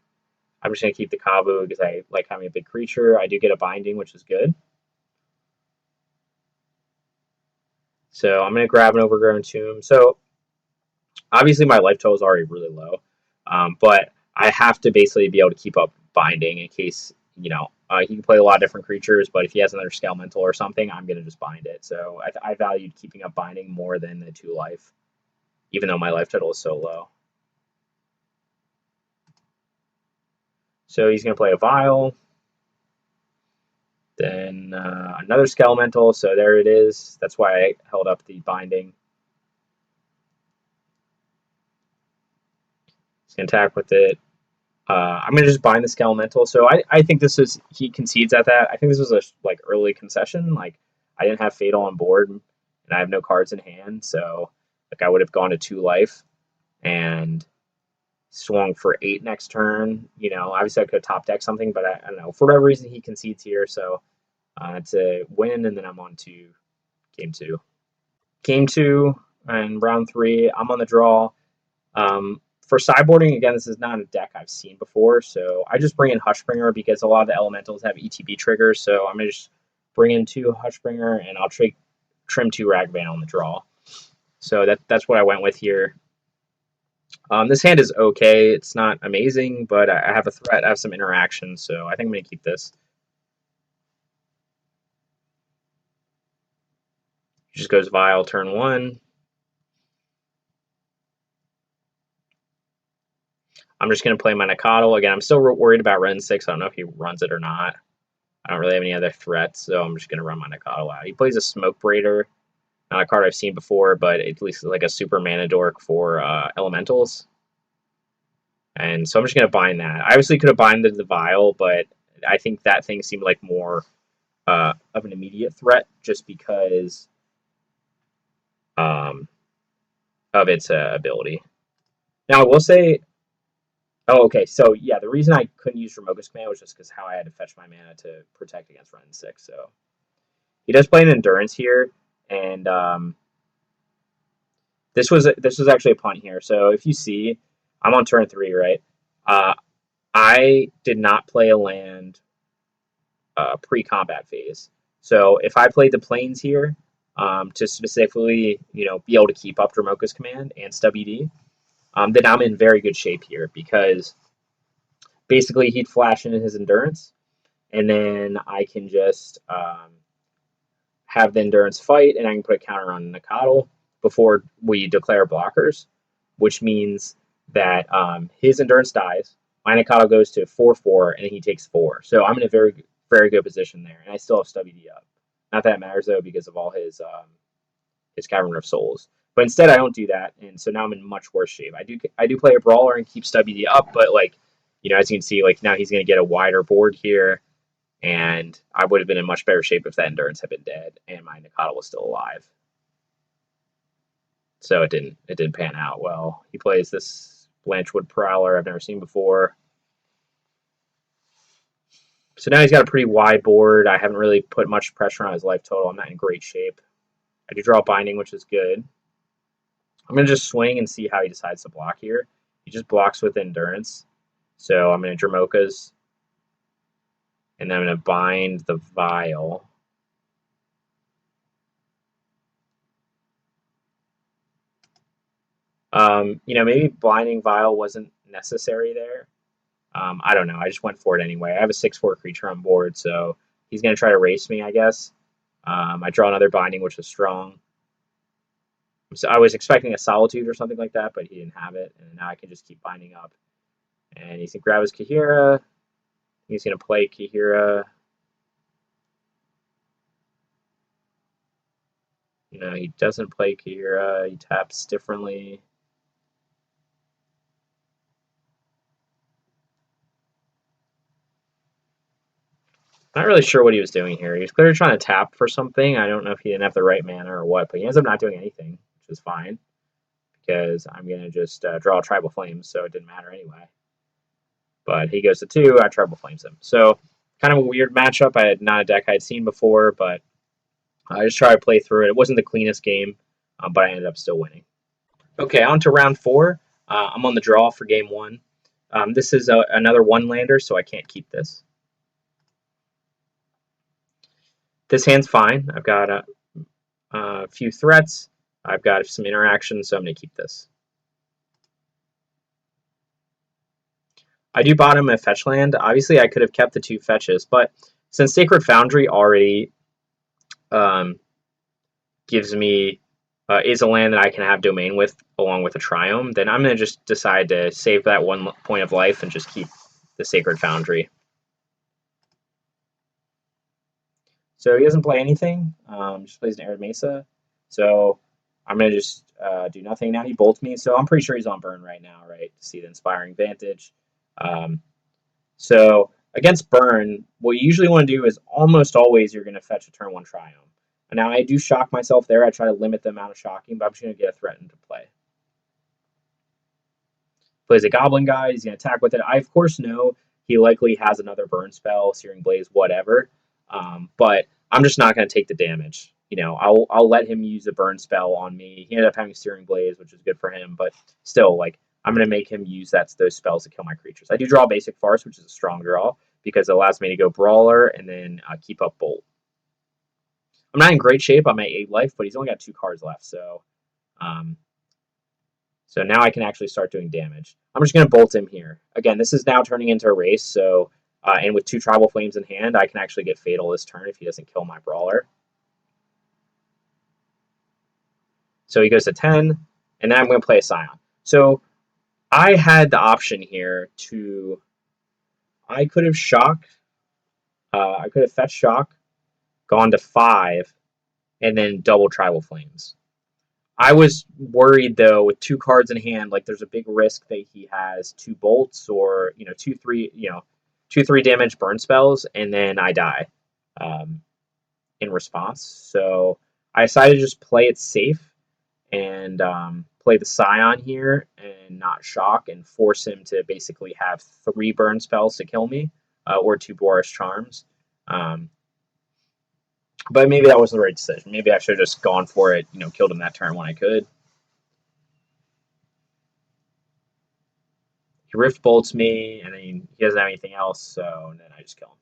A: I'm just going to keep the Kabu because I like having a big creature. I do get a binding, which is good. So I'm going to grab an Overgrown Tomb. So obviously my life total is already really low, but I have to basically be able to keep up binding in case, he can play a lot of different creatures, but if he has another Skelemental or something, I'm going to just bind it. So I valued keeping up binding more than the 2 life, even though my life total is so low. So he's going to play a Vial. Then another Skelemental, so there it is. That's why I held up the binding. He's going to attack with it. I'm going to just bind the Skelemental. So I think he concedes at that. I think this was a early concession. I didn't have Fatal on board, and I have no cards in hand. So I would have gone to 2 life and swung for 8 next turn. Obviously I could have top decked something, but I don't know. For whatever reason, he concedes here. So it's a win, and then I'm on to game 2. Game 2 and round 3, I'm on the draw. For sideboarding, again, this is not a deck I've seen before, so I just bring in Hushbringer because a lot of the elementals have ETB triggers, so I'm going to just bring in 2 Hushbringer, and I'll trim 2 Ragavan on the draw. So that's what I went with here. This hand is okay. It's not amazing, but I have a threat. I have some interaction, so I think I'm going to keep this. Just goes Vial turn 1. I'm just going to play my Nakatl. Again, I'm still worried about Ren 6. I don't know if he runs it or not. I don't really have any other threats, so I'm just going to run my Nakatl out. He plays a Smoke Braider. Not a card I've seen before, but at least like a super mana dork for elementals. And so I'm just going to bind that. I obviously could have binded the Vial, but I think that thing seemed like more of an immediate threat just because um, of its ability. Now, I will say, oh, okay, so yeah, the reason I couldn't use Dromoka's command was just because how I had to fetch my mana to protect against Run 6. So he does play an Endurance here, and this was actually a punt here. So if you see, I'm on turn 3, right? I did not play a land pre-combat phase. So if I played the Plains here to specifically, be able to keep up Dromoka's command and Stubby D, then I'm in very good shape here because basically he'd flash into his Endurance, and then I can just have the Endurance fight, and I can put a counter on Nacatl before we declare blockers, which means that his Endurance dies, my Nacatl goes to 4/4, and he takes 4. So I'm in a very, very good position there, and I still have Stubby D up. Not that it matters, though, because of all his Cavern of Souls. But instead, I don't do that, and so now I'm in much worse shape. I do play a Brawler and keep Stubby D up, but, as you can see, now he's going to get a wider board here, and I would have been in much better shape if that Endurance had been dead and my Nacatl was still alive. So it didn't pan out well. He plays this Blanchwood Prowler I've never seen before. So now he's got a pretty wide board. I haven't really put much pressure on his life total. I'm not in great shape. I do draw Binding, which is good. I'm going to just swing and see how he decides to block here. He just blocks with Endurance. So I'm going to Dromoka's. And then I'm going to bind the Vial. Maybe blinding Vial wasn't necessary there. I don't know. I just went for it anyway. I have a 6/4 creature on board, so he's going to try to race me, I guess. I draw another binding, which is strong. So I was expecting a Solitude or something like that, but he didn't have it, and now I can just keep binding up. And he's going to grab his Kaheera. He's going to play Kaheera. No, he doesn't play Kaheera. He taps differently. Not really sure what he was doing here. He was clearly trying to tap for something. I don't know if he didn't have the right mana or what, but he ends up not doing anything, which is fine because I'm going to just draw Tribal Flames, so it didn't matter anyway. But he goes to 2, I Tribal Flames him. So kind of a weird matchup. Not a deck I'd seen before, but I just tried to play through it. It wasn't the cleanest game, but I ended up still winning. Okay, on to round 4. I'm on the draw for game 1. This is another one-lander, so I can't keep this. This hand's fine. I've got a few threats. I've got some interactions, so I'm going to keep this. I do bottom a fetch land. Obviously, I could have kept the 2 fetches, but since Sacred Foundry already gives me is a land that I can have domain with along with a Triome, then I'm going to just decide to save that 1 point of life and just keep the Sacred Foundry. So he doesn't play anything, just plays an Arid Mesa. So I'm going to just do nothing. Now he bolts me, so I'm pretty sure he's on burn right now, right, to see the Inspiring Vantage. So against burn, what you usually want to do is almost always you're going to fetch a turn 1 Triome. And now I do shock myself there. I try to limit the amount of shocking, but I'm just going to get a threat into play. Plays a Goblin guy. He's going to attack with it. I, of course, know he likely has another burn spell, Searing Blaze, whatever. But I'm just not going to take the damage. I'll let him use a burn spell on me. He ended up having Searing Blaze, which is good for him. But still, I'm going to make him use those spells to kill my creatures. I do draw Basic Farce, which is a strong draw, because it allows me to go Brawler and then keep up Bolt. I'm not in great shape. I'm at 8 life, but he's only got 2 cards left, so now I can actually start doing damage. I'm just going to bolt him here. Again, this is now turning into a race, so and with 2 Tribal Flames in hand, I can actually get Fatal this turn if he doesn't kill my Brawler. So he goes to 10, and then I'm going to play a Scion. So I had the option here to... I could have shocked. I could have fetched Shock, gone to 5, and then double Tribal Flames. I was worried, though, with 2 cards in hand, there's a big risk that he has 2 bolts or, 2-3 damage burn spells, and then I die. in response. So I decided to just play it safe and play the Scion here and not shock and force him to basically have 3 burn spells to kill me or 2 Boris Charms. Um, but maybe that wasn't the right decision. Maybe I should have just gone for it, killed him that turn when I could. He Rift Bolts me, and then he doesn't have anything else, so then I just kill him.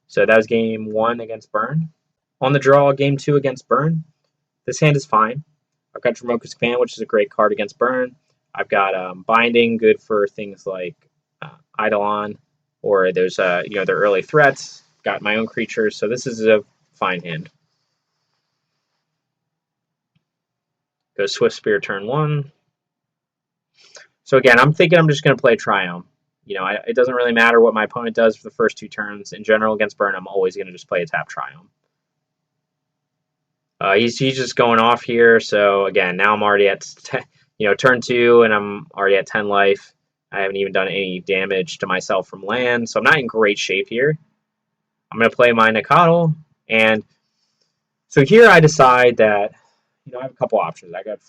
A: So that was game 1 against Burn. On the draw, game 2 against Burn. This hand is fine. I've got Dromoka's Command, which is a great card against Burn. I've got Binding, good for things like Eidolon, or there's their early threats. Got my own creatures, so this is a fine hand. Go Swift Spear turn 1. So again, I'm thinking I'm just going to play Triumph. It doesn't really matter what my opponent does for the first 2 turns. In general, against Burn, I'm always going to just play a tap Triumph. He's just going off here, so again, now I'm already at turn 2, and I'm already at 10 life. I haven't even done any damage to myself from land, so I'm not in great shape here. I'm going to play my Nikotl, and so here I decide that I have a couple options. I got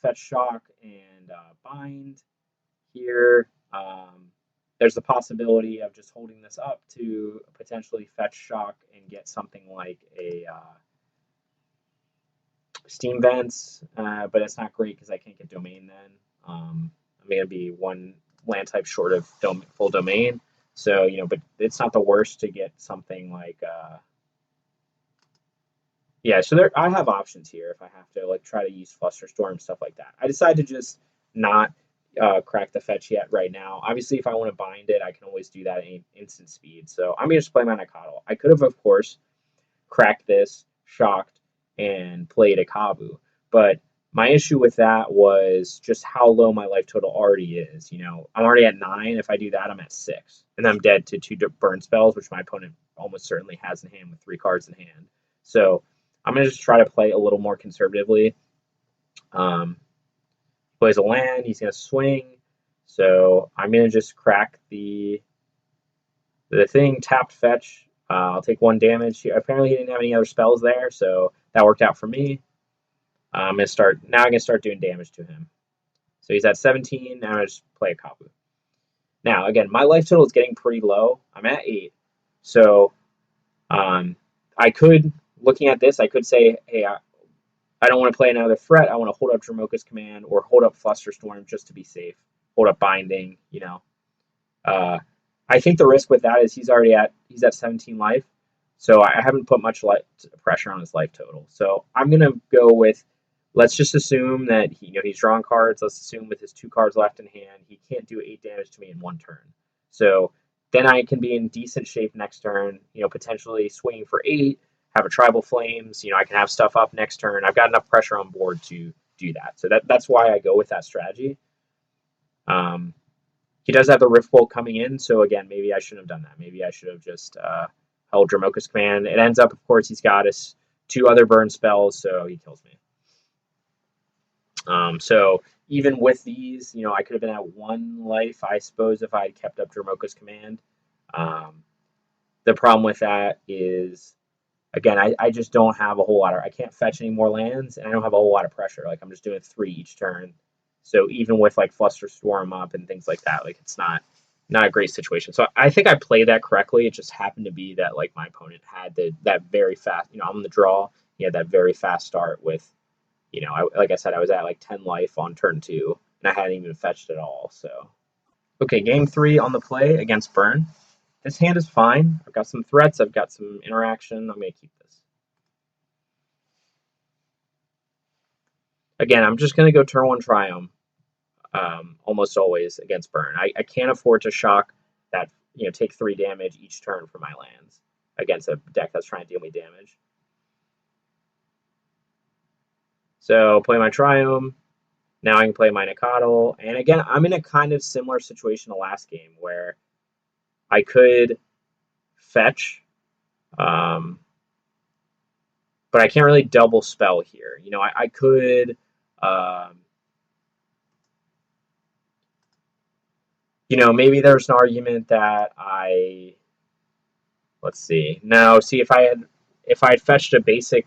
A: Fetch Shock and Bind here. There's the possibility of just holding this up to potentially Fetch Shock and get something like a Steam Vents, but it's not great because I can't get Domain then. I'm going to be 1 land type short of full Domain. So, but it's not the worst to get something like, yeah, so I have options here if I have to try to use Flusterstorm, stuff like that. I decided to just not crack the fetch yet right now. Obviously, if I want to bind it, I can always do that at instant speed. So I'm going to just play my Nikotl. I could have, of course, cracked this, shocked, and played a Kabu. But my issue with that was just how low my life total already is. I'm already at 9. If I do that, I'm at 6. And then I'm dead to 2 burn spells, which my opponent almost certainly has in hand with 3 cards in hand. So I'm going to just try to play a little more conservatively. Plays a land, he's going to swing. So I'm going to just crack the thing, tapped fetch. I'll take 1 damage. Apparently he didn't have any other spells there, so that worked out for me. I'm going to start doing damage to him. So he's at 17, now I'm going to just play a Kabu. Now, again, my life total is getting pretty low. I'm at 8. So I could, looking at this, I could say, hey, I don't want to play another threat. I want to hold up Dromoka's Command or hold up Flusterstorm just to be safe. Hold up Binding, I think the risk with that is he's at 17 life, so I haven't put much pressure on his life total. So I'm gonna go with, let's just assume that he's drawing cards. Let's assume with his 2 cards left in hand, he can't do 8 damage to me in 1 turn. So then I can be in decent shape next turn. Potentially swinging for 8, have a Tribal Flames. I can have stuff up next turn. I've got enough pressure on board to do that. So that's why I go with that strategy. He does have the Rift Bolt coming in, so again, maybe I shouldn't have done that. Maybe I should have just held Dromoka's Command. It ends up, of course, he's got his 2 other burn spells, so he kills me. So even with these, I could have been at 1 life, I suppose, if I had kept up Dromoka's Command. The problem with that is, again, I just don't have a whole lot I can't fetch any more lands, and I don't have a whole lot of pressure. I'm just doing 3 each turn. So even with Flusterstorm up and things like that, it's not a great situation. So I think I played that correctly. It just happened to be that my opponent had that very fast. I'm on the draw. He had that very fast start with, like I said, I was at 10 life on turn 2, and I hadn't even fetched at all. So okay, game 3 on the play against Burn. This hand is fine. I've got some threats. I've got some interaction. I'm going to keep this. Again, I'm just going to go turn 1 Triumph. Almost always against Burn. I can't afford to shock that, take 3 damage each turn for my lands against a deck that's trying to deal me damage. So play my Triumph. Now I can play my Nikotl. And again, I'm in a kind of similar situation to last game where I could fetch, but I can't really double spell here. I could maybe there's an argument that let's see. No, see if I had fetched a basic,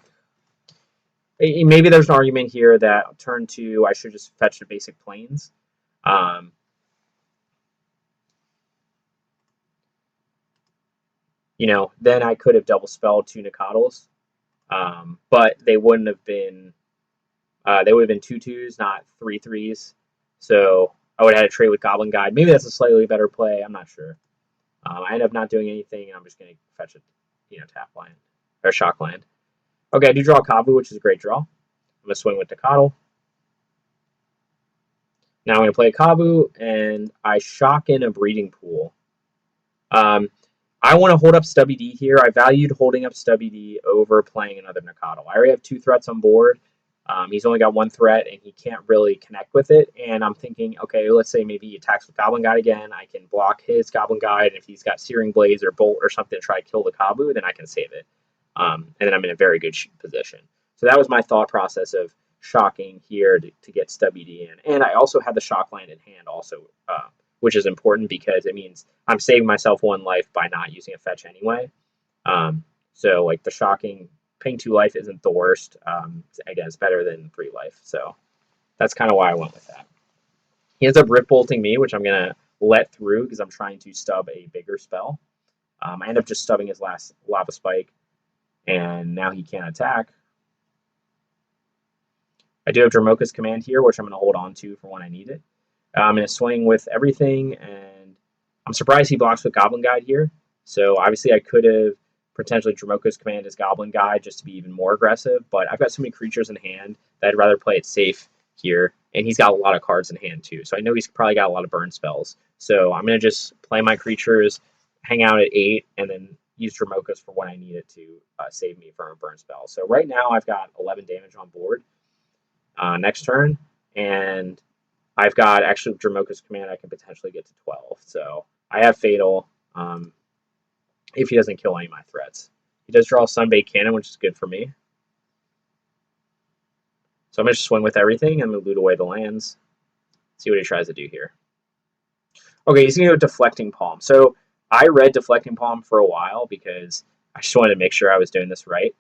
A: maybe there's an argument here that turn 2 I should just fetch a basic planes. Um, then I could have double spelled 2 Nicodles, but they wouldn't have been. They would have been 2/2s, not 3/3s. So I would have had a trade with Goblin Guide. Maybe that's a slightly better play. I'm not sure. I end up not doing anything, and I'm just going to fetch a, tap land or shock land. Okay, I do draw a Kabu, which is a great draw. I'm going to swing with the Coddle. Now I'm going to play a Kabu, and I shock in a Breeding Pool. I want to hold up Stubby D here. I valued holding up Stubby D over playing another Nicodle. I already have 2 threats on board. He's only got 1 threat, and he can't really connect with it. And I'm thinking, okay, let's say maybe he attacks with Goblin Guide again. I can block his Goblin Guide. And if he's got Searing Blades or Bolt or something to try to kill the Kabu, then I can save it. And then I'm in a very good position. So that was my thought process of shocking here to get Stubby D in. And I also had the shock land in hand also, which is important because it means I'm saving myself 1 life by not using a fetch anyway. So like the shocking, paying 2 life isn't the worst. Again, it's better than 3 life. So that's kind of why I went with that. He ends up rip bolting me, which I'm going to let through because I'm trying to stub a bigger spell. I end up just stubbing his last Lava Spike, and now he can't attack. I do have Dramoka's Command here, which I'm going to hold on to for when I need it. I'm going to swing with everything, and I'm surprised he blocks with Goblin Guide here. So obviously I could have potentially Dramoka's Command as Goblin Guide just to be even more aggressive, but I've got so many creatures in hand that I'd rather play it safe here, and he's got a lot of cards in hand too. So I know he's probably got a lot of burn spells. So I'm going to just play my creatures, hang out at 8, and then use Dramoka's for when I need it to save me from a burn spell. So right now I've got 11 damage on board next turn, and I've got actually Dramoka's Command. I can potentially get to 12. So I have Fatal if he doesn't kill any of my threats. He does draw Sunbait Cannon, which is good for me. So I'm going to swing with everything and loot away the lands. See what he tries to do here. Okay, he's going to go Deflecting Palm. So I read Deflecting Palm for a while because I just wanted to make sure I was doing this right.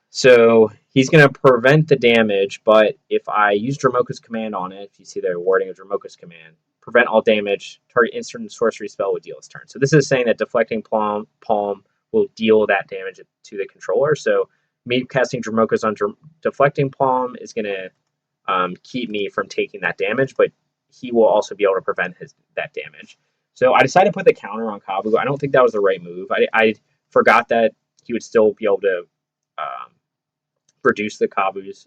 A: So he's going to prevent the damage, but if I use Dramoka's Command on it, if you see the wording of Dramoka's Command, prevent all damage, target instant sorcery spell would deal its turn. So this is saying that Deflecting Palm will deal that damage to the controller. So me casting Dramoka's on Deflecting Palm is going to keep me from taking that damage, but he will also be able to prevent that damage. So I decided to put the counter on Kabu. I don't think that was the right move. I forgot that he would still be able to reduce the Kabu's,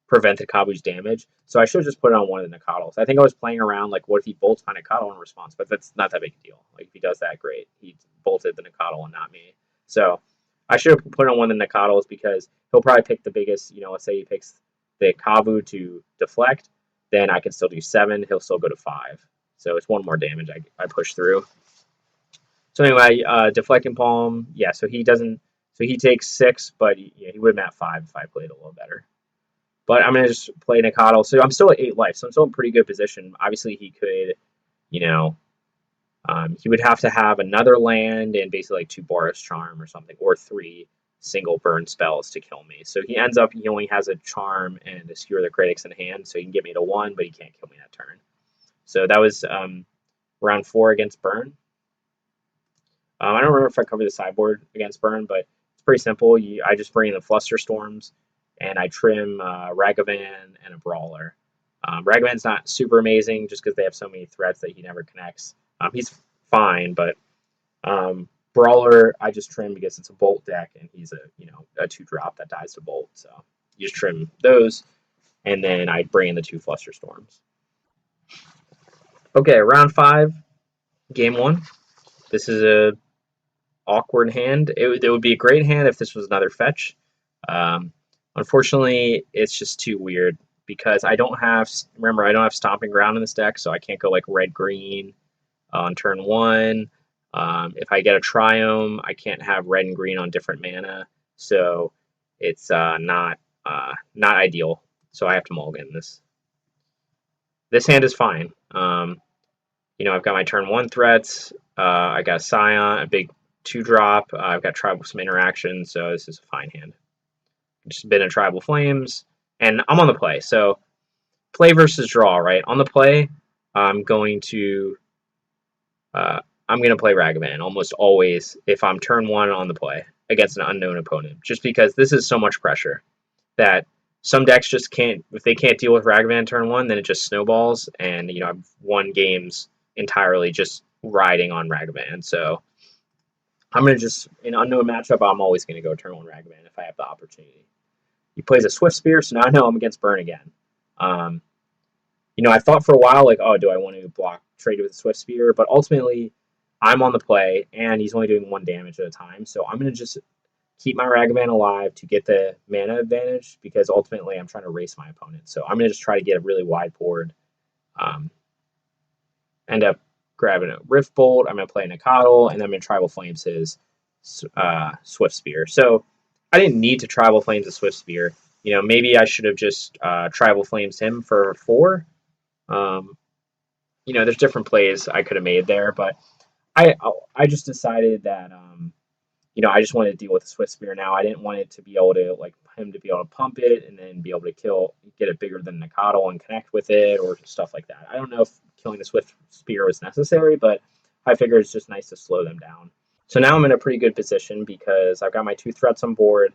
A: prevent the Kabu's damage. So I should have just put it on one of the Nicodles. I think I was playing around like, what if he bolts my Nicodle in response? But that's not that big a deal. Like if he does that, great. He bolted the Nicodle and not me. So I should have put on one of the Nicodles because he'll probably pick the biggest. Let's say he picks the Kabu to deflect, then I can still do 7. He'll still go to 5. So it's 1 more damage I push through. So anyway, Deflecting Palm, yeah. So he doesn't. So he takes 6, but he would have been at 5 if I played a little better. But I'm going to just play Nicodle. So I'm still at 8 life. So I'm still in pretty good position. Obviously, he could, he would have to have another land and basically like 2 Boris Charm or something, or 3 single burn spells to kill me. So he ends up, he only has a Charm and a Skewer the Critics in hand. So he can get me to 1, but he can't kill me that turn. So that was round 4 against Burn. I don't remember if I covered the sideboard against Burn, but it's pretty simple. I just bring in the Flusterstorms, and I trim Ragavan and a Brawler. Ragavan's not super amazing just because they have so many threats that he never connects. He's fine, but Brawler I just trim because it's a Bolt deck, and he's a 2-drop that dies to Bolt. So you just trim those, and then I bring in the 2 Flusterstorms. Okay, round 5, game 1. This is a awkward hand. It would be a great hand if this was another fetch. Unfortunately, it's just too weird because I don't have Stomping Ground in this deck, so I can't go like red-green on turn 1. If I get a Triome, I can't have red and green on different mana, so it's not ideal. So I have to mulligan this. this hand is fine. I've got my turn 1 threats. I got a Scion, a big 2-drop. I've got Tribal with some interaction, so this is a fine hand. Just been a Tribal Flames, and I'm on the play. So play versus draw, right? On the play, I'm going to play Ragavan almost always if I'm turn 1 on the play against an unknown opponent, just because this is so much pressure that some decks just can't. If they can't deal with Ragavan turn 1, then it just snowballs, and I've won games entirely just riding on Ragavan. So I'm gonna just in unknown matchup, I'm always gonna go turn 1 Ragavan if I have the opportunity. He plays a Swift Spear, so now I know I'm against Burn again. I thought for a while, like, oh, do I want to block trade with a Swift Spear? But ultimately, I'm on the play, and he's only doing 1 damage at a time. So I'm going to just keep my Ragavan alive to get the mana advantage, because ultimately I'm trying to race my opponent. So I'm going to just try to get a really wide board. End up grabbing a Rift Bolt. I'm going to play Nikadal, and then I'm going to Tribal Flames his Swift Spear. So I didn't need to Tribal Flames a Swift Spear. Maybe I should have just Tribal Flames him for 4. There's different plays I could have made there, but I just decided that I just wanted to deal with the Swift Spear now. I didn't want it to be able to him to be able to pump it and then be able to get it bigger than Nikadal and connect with it or stuff like that. I don't know if killing the Swift Spear was necessary, but I figured it's just nice to slow them down. So now I'm in a pretty good position because I've got my 2 threats on board.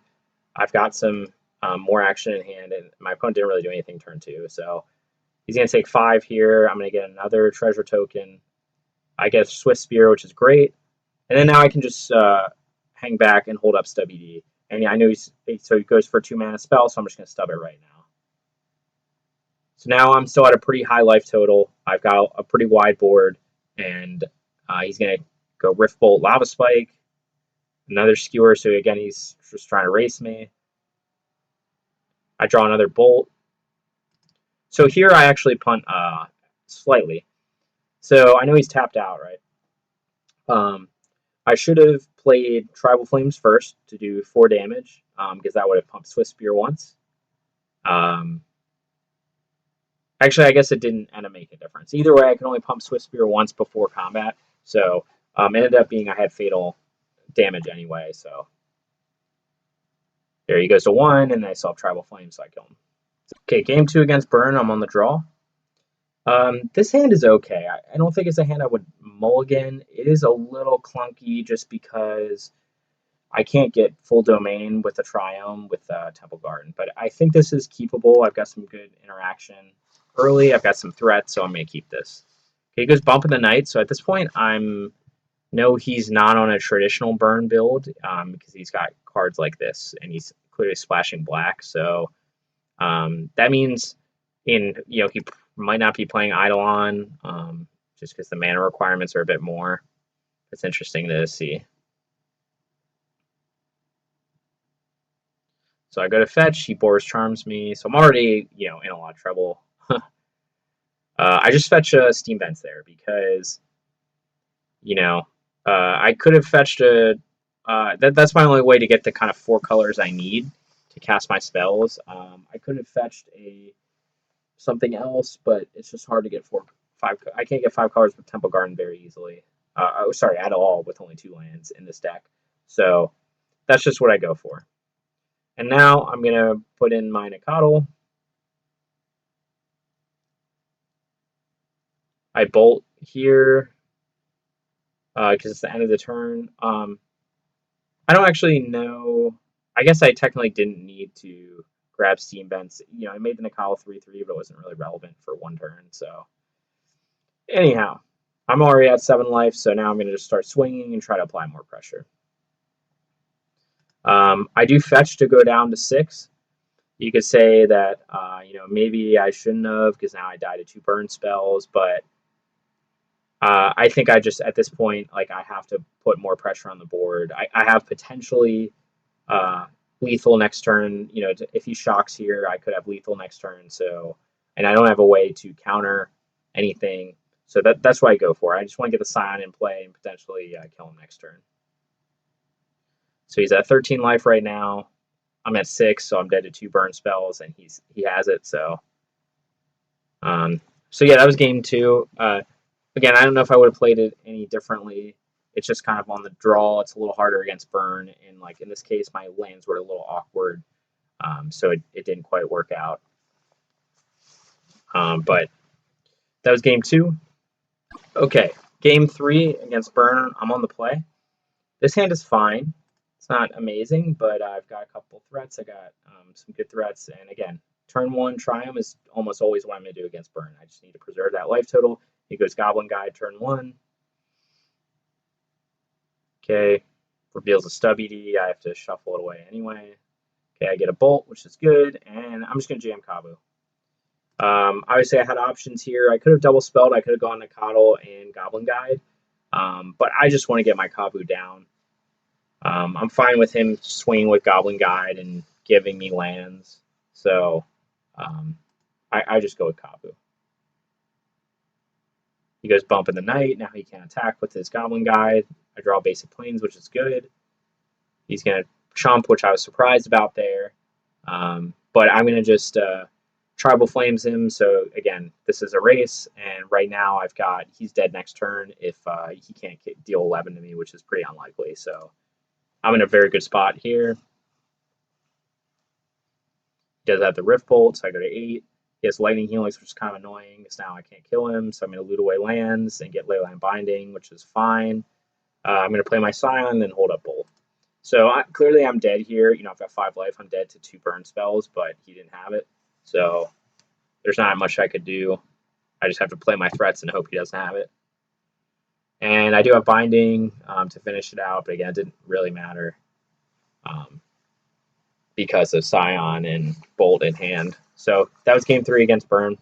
A: I've got some more action in hand, and my opponent didn't really do anything turn 2, so he's going to take 5 here. I'm going to get another treasure token. I get a Swift Spear, which is great. And then now I can just hang back and hold up Stub ED. And yeah, I know so he goes for a 2-mana spell, so I'm just going to stub it right now. So now I'm still at a pretty high life total. I've got a pretty wide board, and he's going to go Rift Bolt, Lava Spike, another Skewer. So again, he's just trying to race me. I draw another Bolt. So here I actually punt slightly. So I know he's tapped out, right? I should have played Tribal Flames first to do 4 damage, because that would have pumped Swift Spear once. Actually, I guess it didn't end up making a difference. Either way, I can only pump Swift Spear once before combat, so it ended up being I had fatal damage anyway, so there he goes to 1, and I still have Tribal Flames, so I kill him. Okay, game 2 against Burn, I'm on the draw. This hand is okay. I don't think it's a hand I would mulligan. It is a little clunky just because I can't get full domain with the Triome with Temple Garden, but I think this is keepable. I've got some good interaction early. I've got some threats, so I'm going to keep this. Okay, he goes Bump of the Night, so at this point he's not on a traditional Burn build because he's got cards like this, and he's clearly splashing black, so that means he might not be playing Eidolon just because the mana requirements are a bit more. It's interesting to see. So I go to fetch, he Boros Charms me, so I'm already, in a lot of trouble. I just fetch Steam Vents there because, I could have fetched that's my only way to get the kind of 4 colors I need to cast my spells. I could have fetched something else, but it's just hard to get 5. I can't get 5 colors with Temple Garden very easily. Sorry, at all with only 2 lands in this deck. So that's just what I go for. And now I'm going to put in my Nikadal. I bolt here because it's the end of the turn. I don't actually know. I guess I technically didn't need to grab Steam Vents. I made the Nikadal 3/3, but it wasn't really relevant for 1 turn. So anyhow, I'm already at 7 life, so now I'm going to just start swinging and try to apply more pressure. I do fetch to go down to 6. You could say that, maybe I shouldn't have because now I die to 2 burn spells, but I think I just, at this point, I have to put more pressure on the board. I have potentially lethal next turn. If he shocks here, I could have lethal next turn, and I don't have a way to counter anything. So that's what I go for. I just want to get the Scion in play and potentially kill him next turn. So he's at 13 life right now. I'm at 6, so I'm dead to 2 burn spells, and he has it. So So yeah, that was game two. Again, I don't know if I would have played it any differently. It's just kind of on the draw. It's a little harder against burn, and like in this case, my lands were a little awkward, so it didn't quite work out. But that was game two. Okay, game three against burn. I'm on the play. This hand is fine. It's not amazing, but I've got a couple threats. I got some good threats, and again, turn one Triumph is almost always what I'm going to do against burn. I just need to preserve that life total. He goes Goblin Guide turn one. Okay, reveals a stub ED. I have to shuffle it away anyway. Okay, I get a bolt, which is good, and I'm just going to jam Kabu. Obviously, I had options here. I could have double spelled. I could have gone to Coddle and Goblin Guide, but I just want to get my Kabu down. I'm fine with him swinging with Goblin Guide and giving me lands, so I just go with Kabu. He goes bump in the night. Now he can't attack with his Goblin Guide. I draw basic planes, which is good. He's going to chump, which I was surprised about there. But I'm going to just Tribal Flames him. So again, this is a race, and right now I've got he's dead next turn if he can't deal 11 to me, which is pretty unlikely. So I'm in a very good spot here. He does have the Rift Bolt, so I go to 8. He has Lightning Helix, which is kind of annoying because now I can't kill him, so I'm going to loot away lands and get Leyline Binding, which is fine. I'm going to play my Scion and hold up Bolt. So clearly I'm dead here. You know, I've got 5 life. I'm dead to 2 burn spells, but he didn't have it. So there's not much I could do. I just have to play my threats and hope he doesn't have it. And I do have Binding to finish it out, but again, it didn't really matter because of Scion and Bolt in hand. So that was game 3 against Burn.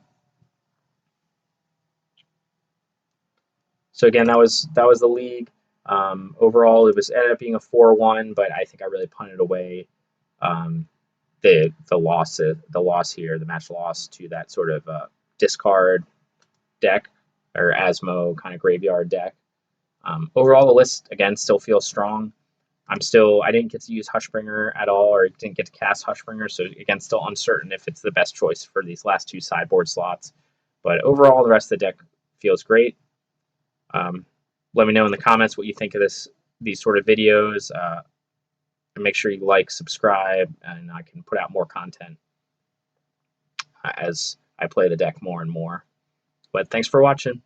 A: So again, that was the league. Overall, it ended up being a 4-1, but I think I really punted away the loss here, the match loss to that sort of discard deck or Asmo kind of graveyard deck. Overall, the list again still feels strong. I didn't get to use Hushbringer at all, or didn't get to cast Hushbringer, so again, still uncertain if it's the best choice for these last 2 sideboard slots. But overall, the rest of the deck feels great. Let me know in the comments what you think of these sort of videos. And make sure you like, subscribe, and I can put out more content as I play the deck more and more. But thanks for watching.